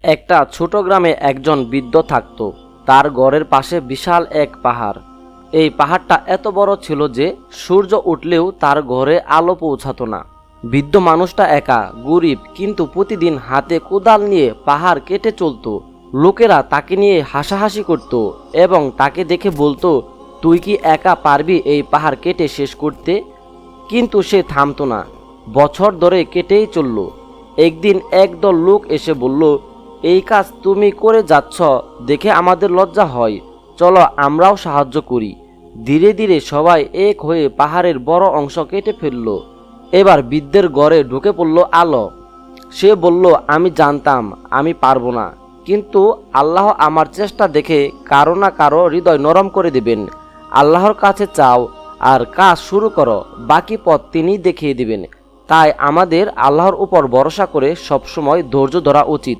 একটা ছোট গ্রামে একজন বৃদ্ধ থাকত। তার ঘরের পাশে বিশাল এক পাহাড়। এই পাহাড়টা এত বড় ছিল যে সূর্য উঠলেও তার ঘরে আলো পৌঁছাতো না। বৃদ্ধ মানুষটা একা, গরিব, কিন্তু প্রতিদিন হাতে কোদাল নিয়ে পাহাড় কেটে চলতো। লোকেরা তাকে নিয়ে হাসাহাসি করত এবং তাকে দেখে বলতো, তুই কি একা পারবি এই পাহাড় কেটে শেষ করতে? কিন্তু সে থামতো না। বছর ধরে কেটেই চলল। একদিন একদল লোক এসে বলল, এই কাজ তুমি করে যাচ্ছ দেখে আমাদের লজ্জা হয়, চলো আমরাও সাহায্য করি। ধীরে ধীরে সবাই এক হয়ে পাহাড়ের বড় অংশ কেটে ফেলল। এবার বৃদ্ধের ঘরে ঢুকে পড়ল আলো। সে বলল, আমি জানতাম আমি পারবো না, কিন্তু আল্লাহ আমার চেষ্টা দেখে কারো না কারো হৃদয় নরম করে দেবেন। আল্লাহর কাছে চাও আর কাজ শুরু করো, বাকি পথ তিনিই দেখিয়ে দিবেন। তাই আমাদের আল্লাহর উপর ভরসা করে সবসময় ধৈর্য ধরা উচিত।